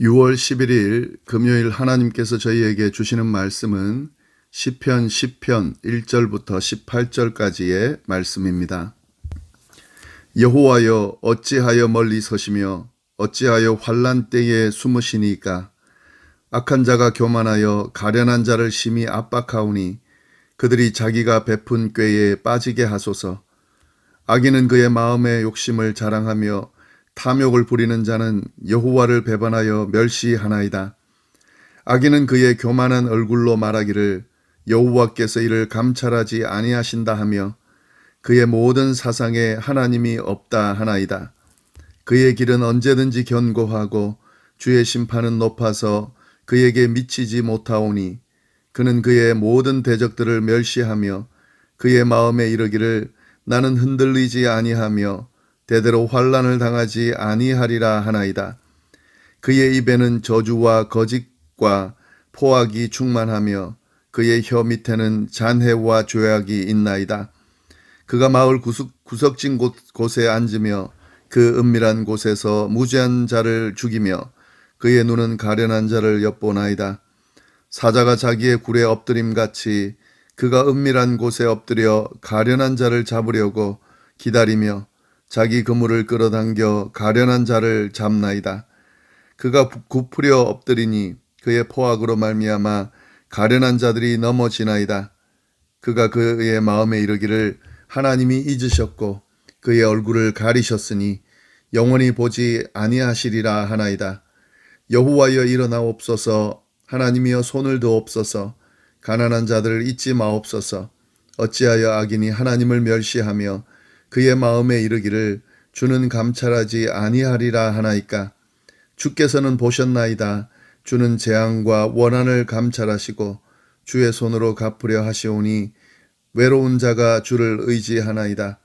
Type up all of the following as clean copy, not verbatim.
6월 11일 금요일 하나님께서 저희에게 주시는 말씀은 시편 10편 1절부터 18절까지의 말씀입니다. 여호와여 어찌하여 멀리 서시며 어찌하여 환난 때에 숨으시니까. 악한 자가 교만하여 가련한 자를 심히 압박하오니 그들이 자기가 베푼 꾀에 빠지게 하소서. 악인은 그의 마음의 욕심을 자랑하며 탐욕을 부리는 자는 여호와를 배반하여 멸시하나이다. 악인은 그의 교만한 얼굴로 말하기를 여호와께서 이를 감찰하지 아니하신다 하며 그의 모든 사상에 하나님이 없다 하나이다. 그의 길은 언제든지 견고하고 주의 심판은 높아서 그에게 미치지 못하오니 그는 그의 모든 대적들을 멸시하며 그의 마음에 이르기를 나는 흔들리지 아니하며 대대로 환난을 당하지 아니하리라 하나이다. 그의 입에는 저주와 거짓과 포악이 충만하며 그의 혀 밑에는 잔해와 죄악이 있나이다. 그가 마을 구석진 곳에 앉으며 그 은밀한 곳에서 무죄한 자를 죽이며 그의 눈은 가련한 자를 엿보나이다. 사자가 자기의 굴에 엎드림같이 그가 은밀한 곳에 엎드려 가련한 자를 잡으려고 기다리며 자기 그물을 끌어당겨 가련한 자를 잡나이다. 그가 굽으려 엎드리니 그의 포악으로 말미암아 가련한 자들이 넘어지나이다. 그가 그의 마음에 이르기를 하나님이 잊으셨고 그의 얼굴을 가리셨으니 영원히 보지 아니하시리라 하나이다. 여호와여 일어나옵소서. 하나님이여 손을 드옵소서. 가난한 자들을 잊지 마옵소서. 어찌하여 악인이 하나님을 멸시하며 그의 마음에 이르기를 주는 감찰하지 아니하리라 하나이까. 주께서는 보셨나이다. 주는 재앙과 원한을 감찰하시고 주의 손으로 갚으려 하시오니 외로운 자가 주를 의지하나이다.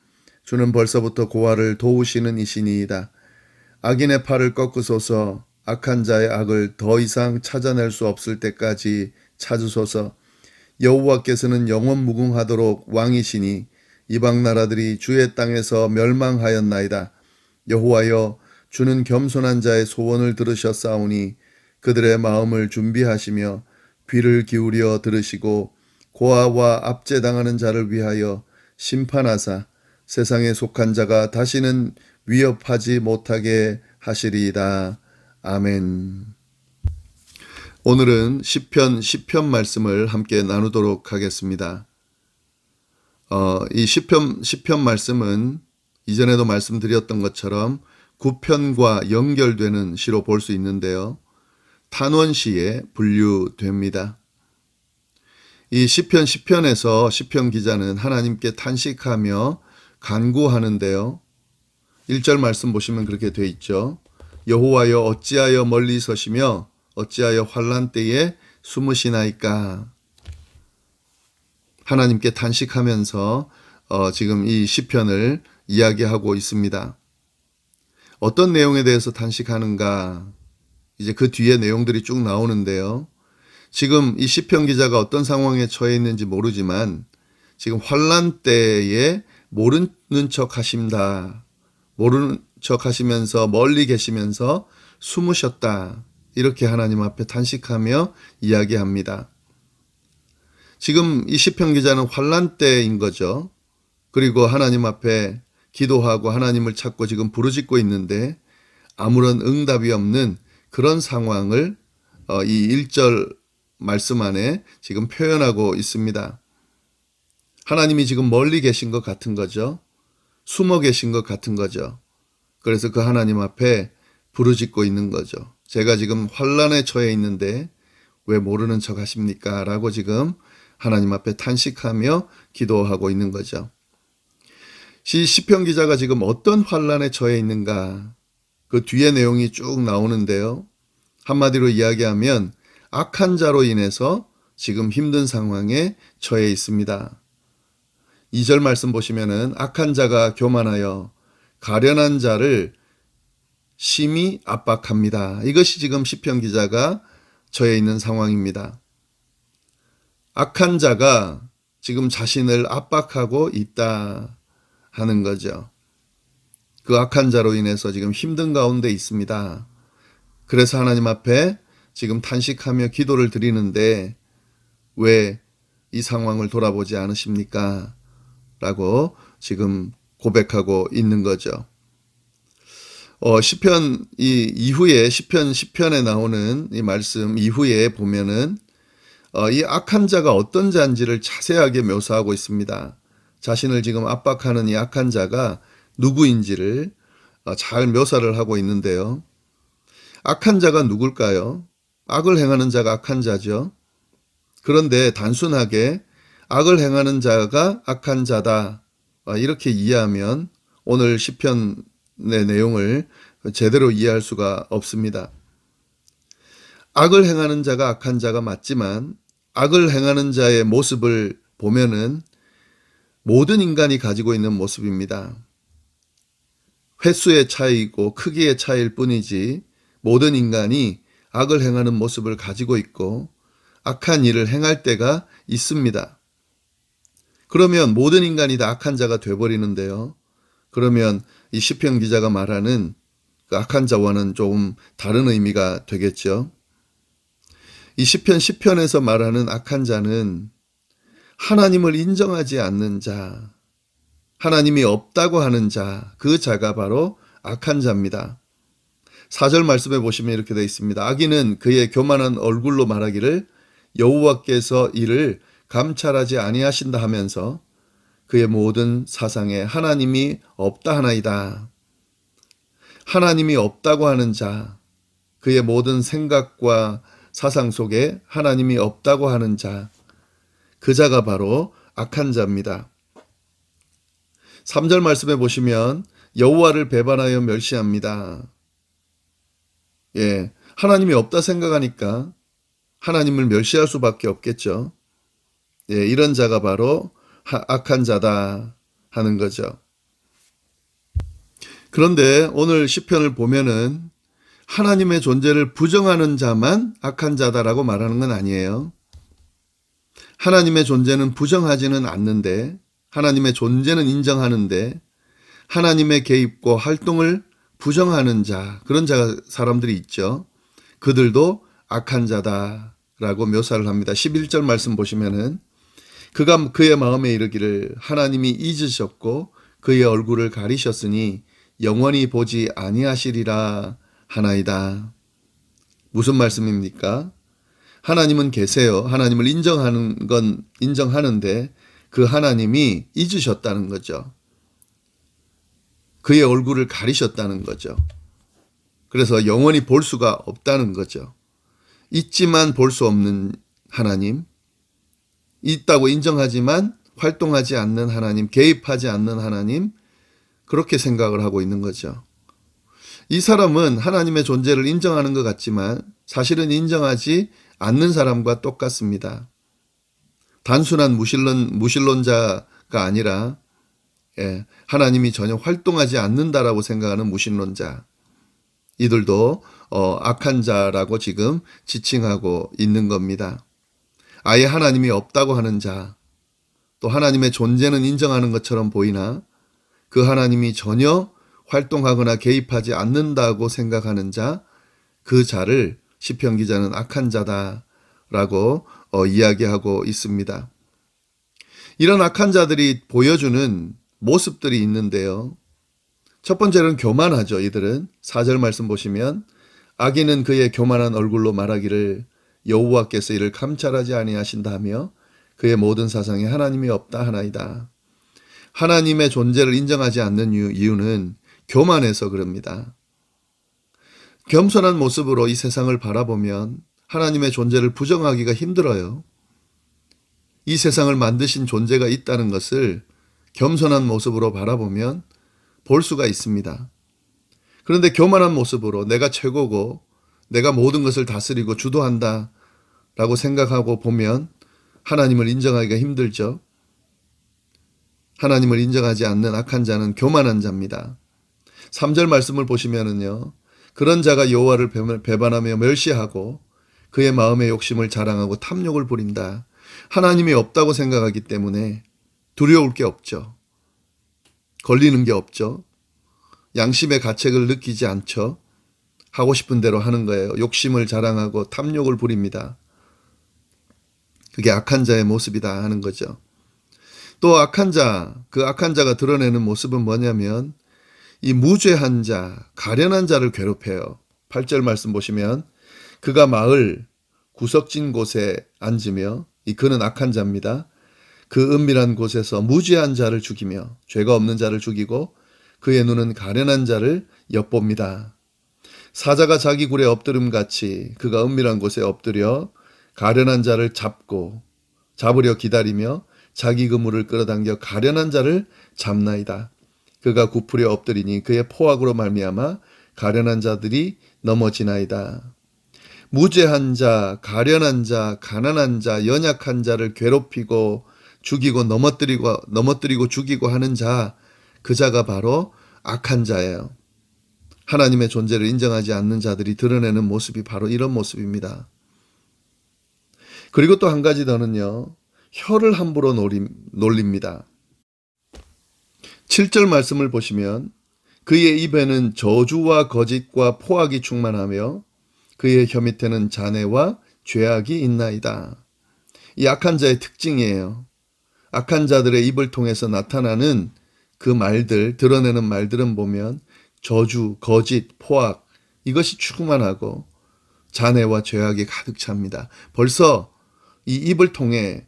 주는 벌써부터 고아를 도우시는 이시니이다. 악인의 팔을 꺾으소서. 악한 자의 악을 더 이상 찾아낼 수 없을 때까지 찾으소서. 여호와께서는 영원 무궁하도록 왕이시니 이방 나라들이 주의 땅에서 멸망하였나이다. 여호와여 주는 겸손한 자의 소원을 들으셨사오니 그들의 마음을 준비하시며 귀를 기울여 들으시고 고아와 압제당하는 자를 위하여 심판하사 세상에 속한 자가 다시는 위협하지 못하게 하시리이다. 아멘. 오늘은 시편 10편 말씀을 함께 나누도록 하겠습니다. 이 시편 10편 말씀은 이전에도 말씀드렸던 것처럼 9편과 연결되는 시로 볼 수 있는데요. 탄원시에 분류됩니다. 이 시편 10편에서 시편 기자는 하나님께 탄식하며 간구하는데요. 1절 말씀 보시면 그렇게 돼 있죠. 여호와여 어찌하여 멀리 서시며 어찌하여 환난 때에 숨으시나이까. 하나님께 탄식하면서 지금 이 시편을 이야기하고 있습니다. 어떤 내용에 대해서 탄식하는가? 이제 그 뒤에 내용들이 쭉 나오는데요. 지금 이 시편 기자가 어떤 상황에 처해 있는지 모르지만 지금 환난 때에 모르는 척 하신다. 모르는 척 하시면서 멀리 계시면서 숨으셨다. 이렇게 하나님 앞에 탄식하며 이야기합니다. 지금 이 시편 기자는 환난 때인 거죠. 그리고 하나님 앞에 기도하고 하나님을 찾고 지금 부르짖고 있는데 아무런 응답이 없는 그런 상황을 이 1절 말씀 안에 지금 표현하고 있습니다. 하나님이 지금 멀리 계신 것 같은 거죠. 숨어 계신 것 같은 거죠. 그래서 그 하나님 앞에 부르짖고 있는 거죠. 제가 지금 환난에 처해 있는데 왜 모르는 척 하십니까? 라고 지금 하나님 앞에 탄식하며 기도하고 있는 거죠. 시편 기자가 지금 어떤 환난에 처해 있는가? 그 뒤에 내용이 쭉 나오는데요. 한마디로 이야기하면 악한 자로 인해서 지금 힘든 상황에 처해 있습니다. 2절 말씀 보시면은 악한 자가 교만하여 가련한 자를 심히 압박합니다. 이것이 지금 시편 기자가 처해 있는 상황입니다. 악한 자가 지금 자신을 압박하고 있다 하는 거죠. 그 악한 자로 인해서 지금 힘든 가운데 있습니다. 그래서 하나님 앞에 지금 탄식하며 기도를 드리는데 왜 이 상황을 돌아보지 않으십니까? 라고 지금 고백하고 있는 거죠. 시편 이 이후에 시편 10편에 나오는 이 말씀 이후에 보면은 이 악한 자가 어떤 자인지를 자세하게 묘사하고 있습니다. 자신을 지금 압박하는 이 악한 자가 누구인지를 잘 묘사를 하고 있는데요. 악한 자가 누굴까요? 악을 행하는 자가 악한 자죠. 그런데 단순하게 악을 행하는 자가 악한 자다 이렇게 이해하면 오늘 시편의 내용을 제대로 이해할 수가 없습니다. 악을 행하는 자가 악한 자가 맞지만 악을 행하는 자의 모습을 보면은 모든 인간이 가지고 있는 모습입니다. 횟수의 차이이고 크기의 차이일 뿐이지 모든 인간이 악을 행하는 모습을 가지고 있고 악한 일을 행할 때가 있습니다. 그러면 모든 인간이 다 악한 자가 돼버리는데요. 그러면 이 시편 기자가 말하는 그 악한 자와는 조금 다른 의미가 되겠죠. 이 시편 10편에서 말하는 악한 자는 하나님을 인정하지 않는 자, 하나님이 없다고 하는 자, 그 자가 바로 악한 자입니다. 4절 말씀에 보시면 이렇게 되어 있습니다. 악인은 그의 교만한 얼굴로 말하기를 여호와께서 이를 감찰하지 아니하신다 하면서 그의 모든 사상에 하나님이 없다 하나이다. 하나님이 없다고 하는 자, 그의 모든 생각과 사상 속에 하나님이 없다고 하는 자, 그 자가 바로 악한 자입니다. 3절 말씀에 보시면 여호와를 배반하여 멸시합니다. 하나님이 없다 생각하니까 하나님을 멸시할 수밖에 없겠죠. 이런 자가 바로 악한 자다 하는 거죠. 그런데 오늘 시편을 보면은 하나님의 존재를 부정하는 자만 악한 자다라고 말하는 건 아니에요. 하나님의 존재는 부정하지는 않는데 하나님의 존재는 인정하는데 하나님의 개입과 활동을 부정하는 자, 그런 사람들이 있죠. 그들도 악한 자다라고 묘사를 합니다. 11절 말씀 보시면은 그가 그의 마음에 이르기를 하나님이 잊으셨고 그의 얼굴을 가리셨으니 영원히 보지 아니하시리라 하나이다. 무슨 말씀입니까? 하나님은 계세요. 하나님을 인정하는 건 인정하는데 그 하나님이 잊으셨다는 거죠. 그의 얼굴을 가리셨다는 거죠. 그래서 영원히 볼 수가 없다는 거죠. 있지만 볼 수 없는 하나님, 있다고 인정하지만 활동하지 않는 하나님, 개입하지 않는 하나님, 그렇게 생각을 하고 있는 거죠. 이 사람은 하나님의 존재를 인정하는 것 같지만 사실은 인정하지 않는 사람과 똑같습니다. 단순한 무신론자가 아니라 하나님이 전혀 활동하지 않는다라고 생각하는 무신론자, 이들도 악한 자라고 지금 지칭하고 있는 겁니다. 아예 하나님이 없다고 하는 자, 또 하나님의 존재는 인정하는 것처럼 보이나 그 하나님이 전혀 활동하거나 개입하지 않는다고 생각하는 자, 그 자를 시편 기자는 악한 자다라고 이야기하고 있습니다. 이런 악한 자들이 보여주는 모습들이 있는데요. 첫 번째는 교만하죠. 이들은 4절 말씀 보시면 악인은 그의 교만한 얼굴로 말하기를 여호와께서 이를 감찰하지 아니하신다 하며 그의 모든 사상에 하나님이 없다 하나이다. 하나님의 존재를 인정하지 않는 이유는 교만해서 그럽니다. 겸손한 모습으로 이 세상을 바라보면 하나님의 존재를 부정하기가 힘들어요. 이 세상을 만드신 존재가 있다는 것을 겸손한 모습으로 바라보면 볼 수가 있습니다. 그런데 교만한 모습으로 내가 최고고 내가 모든 것을 다스리고 주도한다 라고 생각하고 보면 하나님을 인정하기가 힘들죠. 하나님을 인정하지 않는 악한 자는 교만한 자입니다. 3절 말씀을 보시면은요, 그런 자가 여호와를 배반하며 멸시하고 그의 마음의 욕심을 자랑하고 탐욕을 부린다. 하나님이 없다고 생각하기 때문에 두려울 게 없죠. 걸리는 게 없죠. 양심의 가책을 느끼지 않죠. 하고 싶은 대로 하는 거예요. 욕심을 자랑하고 탐욕을 부립니다. 그게 악한 자의 모습이다 하는 거죠. 또 악한 자, 그 악한 자가 드러내는 모습은 뭐냐면 이 무죄한 자, 가련한 자를 괴롭혀요. 8절 말씀 보시면 그가 마을 구석진 곳에 앉으며, 이 그는 악한 자입니다. 그 은밀한 곳에서 무죄한 자를 죽이며 죄가 없는 자를 죽이고 그의 눈은 가련한 자를 엿봅니다. 사자가 자기 굴에 엎드림같이 그가 은밀한 곳에 엎드려 가련한 자를 잡으려 기다리며 자기 그물을 끌어당겨 가련한 자를 잡나이다. 그가 굽으려 엎드리니 그의 포악으로 말미암아 가련한 자들이 넘어지나이다. 무죄한 자, 가련한 자, 가난한 자, 연약한 자를 괴롭히고 죽이고 넘어뜨리고 죽이고 하는 자, 그 자가 바로 악한 자예요. 하나님의 존재를 인정하지 않는 자들이 드러내는 모습이 바로 이런 모습입니다. 그리고 또 한 가지 더는요, 혀를 함부로 놀립니다. 7절 말씀을 보시면 그의 입에는 저주와 거짓과 포악이 충만하며 그의 혀 밑에는 잔해와 죄악이 있나이다. 이 악한 자의 특징이에요. 악한 자들의 입을 통해서 나타나는 그 말들, 드러내는 말들은 보면 저주, 거짓, 포악, 이것이 충만하고 잔해와 죄악이 가득 찹니다. 벌써 이 입을 통해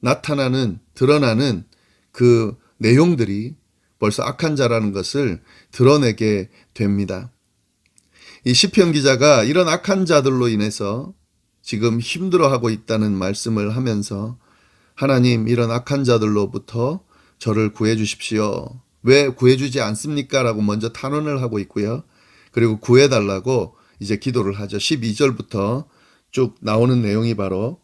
나타나는, 드러나는 그 내용들이 벌써 악한 자라는 것을 드러내게 됩니다. 이 시편 기자가 이런 악한 자들로 인해서 지금 힘들어하고 있다는 말씀을 하면서 하나님, 이런 악한 자들로부터 저를 구해 주십시오. 왜 구해주지 않습니까? 라고 먼저 탄원을 하고 있고요. 그리고 구해달라고 이제 기도를 하죠. 12절부터 쭉 나오는 내용이 바로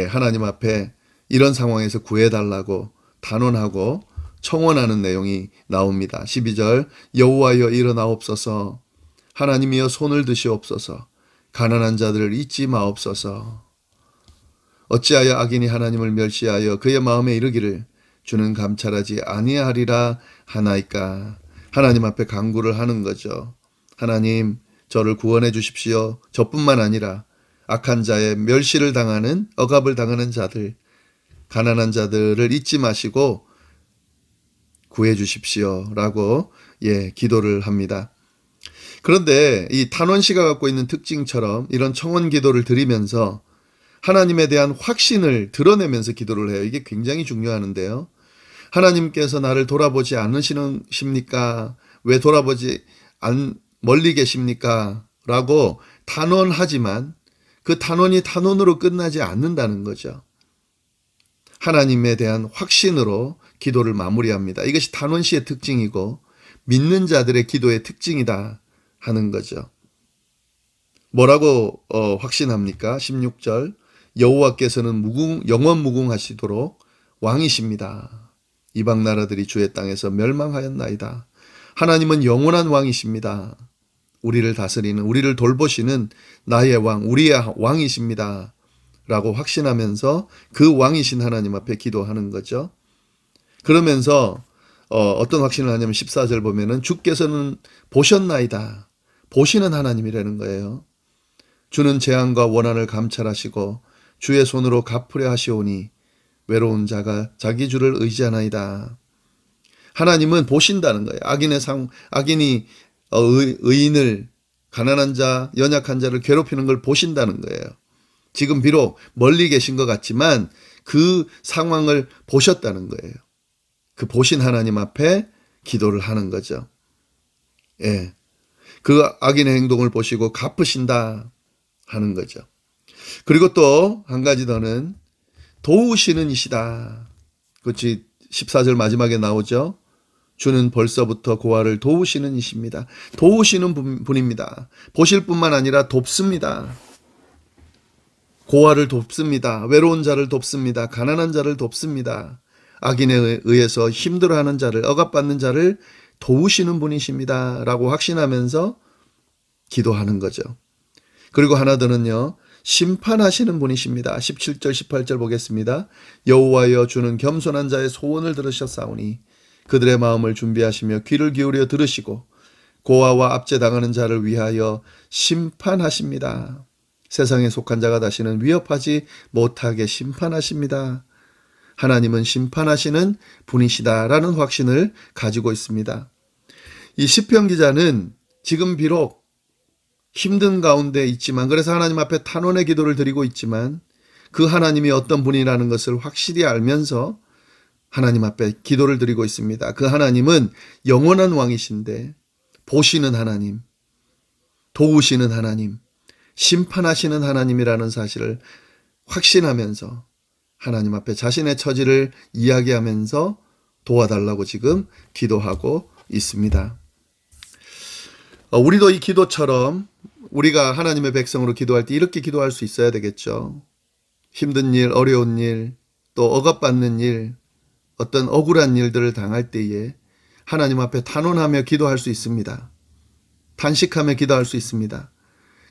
하나님 앞에 이런 상황에서 구해달라고 단언하고 청원하는 내용이 나옵니다. 12절 여호와여 일어나옵소서. 하나님이여 손을 드시옵소서. 가난한 자들을 잊지 마옵소서. 어찌하여 악인이 하나님을 멸시하여 그의 마음에 이르기를 주는 감찰하지 아니하리라 하나이까. 하나님 앞에 간구를 하는 거죠. 하나님, 저를 구원해 주십시오. 저뿐만 아니라 악한 자의 멸시를 당하는, 억압을 당하는 자들, 가난한 자들을 잊지 마시고 구해 주십시오. 라고 기도를 합니다. 그런데 이 탄원 씨가 갖고 있는 특징처럼 이런 청원 기도를 드리면서 하나님에 대한 확신을 드러내면서 기도를 해요. 이게 굉장히 중요하는데요. 하나님께서 나를 돌아보지 않으시십니까? 왜 멀리 계십니까? 라고 탄원하지만 그 탄원이 탄원으로 끝나지 않는다는 거죠. 하나님에 대한 확신으로 기도를 마무리합니다. 이것이 탄원 씨의 특징이고 믿는 자들의 기도의 특징이다 하는 거죠. 뭐라고 확신합니까? 16절 여호와께서는 영원 무궁하시도록 왕이십니다. 이방 나라들이 주의 땅에서 멸망하였나이다. 하나님은 영원한 왕이십니다. 우리를 다스리는, 우리를 돌보시는 나의 왕, 우리의 왕이십니다. 라고 확신하면서 그 왕이신 하나님 앞에 기도하는 거죠. 그러면서 어떤 확신을 하냐면 14절 보면은 주께서는 보셨나이다. 보시는 하나님이라는 거예요. 주는 재앙과 원한을 감찰하시고 주의 손으로 갚으려 하시오니 외로운 자가 자기 주를 의지하나이다. 하나님은 보신다는 거예요. 악인이 의인을, 가난한 자, 연약한 자를 괴롭히는 걸 보신다는 거예요. 지금 비록 멀리 계신 것 같지만 그 상황을 보셨다는 거예요. 그 보신 하나님 앞에 기도를 하는 거죠. 그 악인의 행동을 보시고 갚으신다 하는 거죠. 그리고 또 한 가지 더는 도우시는 이시다. 그렇지, 14절 마지막에 나오죠. 주는 벌써부터 고아를 도우시는 이십니다. 도우시는 분입니다. 보실 뿐만 아니라 돕습니다. 고아를 돕습니다. 외로운 자를 돕습니다. 가난한 자를 돕습니다. 악인에 의해서 힘들어하는 자를, 억압받는 자를 도우시는 분이십니다. 라고 확신하면서 기도하는 거죠. 그리고 하나 더는요, 심판하시는 분이십니다. 17절 18절 보겠습니다. 여호와여 주는 겸손한 자의 소원을 들으셨사오니 그들의 마음을 준비하시며 귀를 기울여 들으시고 고아와 압제당하는 자를 위하여 심판하십니다. 세상에 속한 자가 다시는 위협하지 못하게 심판하십니다. 하나님은 심판하시는 분이시다라는 확신을 가지고 있습니다. 이 시편 기자는 지금 비록 힘든 가운데 있지만, 그래서 하나님 앞에 탄원의 기도를 드리고 있지만, 그 하나님이 어떤 분이라는 것을 확실히 알면서 하나님 앞에 기도를 드리고 있습니다. 그 하나님은 영원한 왕이신데 보시는 하나님, 도우시는 하나님, 심판하시는 하나님이라는 사실을 확신하면서 하나님 앞에 자신의 처지를 이야기하면서 도와달라고 지금 기도하고 있습니다. 우리도 이 기도처럼 우리가 하나님의 백성으로 기도할 때 이렇게 기도할 수 있어야 되겠죠. 힘든 일, 어려운 일, 또 억압받는 일, 어떤 억울한 일들을 당할 때에 하나님 앞에 탄원하며 기도할 수 있습니다. 탄식하며 기도할 수 있습니다.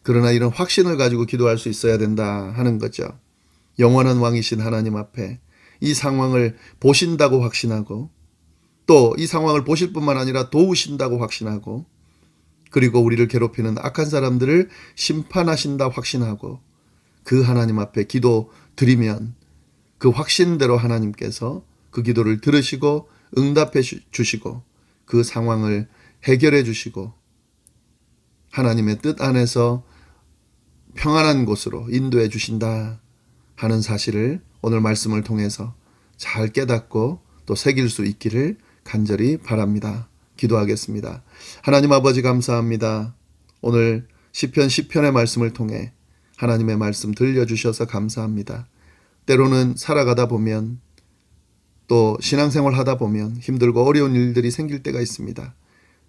그러나 이런 확신을 가지고 기도할 수 있어야 된다 하는 거죠. 영원한 왕이신 하나님 앞에 이 상황을 보신다고 확신하고, 또 이 상황을 보실 뿐만 아니라 도우신다고 확신하고, 그리고 우리를 괴롭히는 악한 사람들을 심판하신다 확신하고, 그 하나님 앞에 기도 드리면 그 확신대로 하나님께서 그 기도를 들으시고 응답해 주시고 그 상황을 해결해 주시고 하나님의 뜻 안에서 평안한 곳으로 인도해 주신다 하는 사실을 오늘 말씀을 통해서 잘 깨닫고 또 새길 수 있기를 간절히 바랍니다. 기도하겠습니다. 하나님 아버지 감사합니다. 오늘 시편 10편의 말씀을 통해 하나님의 말씀 들려주셔서 감사합니다. 때로는 살아가다 보면 또 신앙생활 하다 보면 힘들고 어려운 일들이 생길 때가 있습니다.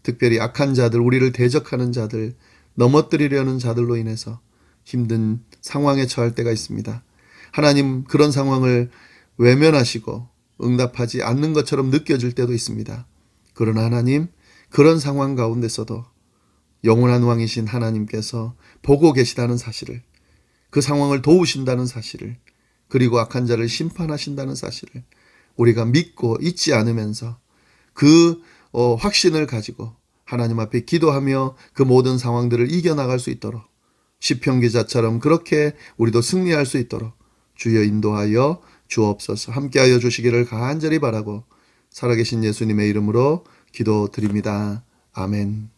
특별히 악한 자들, 우리를 대적하는 자들, 넘어뜨리려는 자들로 인해서 힘든 상황에 처할 때가 있습니다. 하나님, 그런 상황을 외면하시고 응답하지 않는 것처럼 느껴질 때도 있습니다. 그러나 하나님, 그런 상황 가운데서도 영원한 왕이신 하나님께서 보고 계시다는 사실을, 그 상황을 도우신다는 사실을, 그리고 악한 자를 심판하신다는 사실을 우리가 믿고 잊지 않으면서 그 확신을 가지고 하나님 앞에 기도하며 그 모든 상황들을 이겨나갈 수 있도록, 시편 기자처럼 그렇게 우리도 승리할 수 있도록 주여 인도하여 주옵소서. 함께하여 주시기를 간절히 바라고 살아계신 예수님의 이름으로 기도드립니다. 아멘.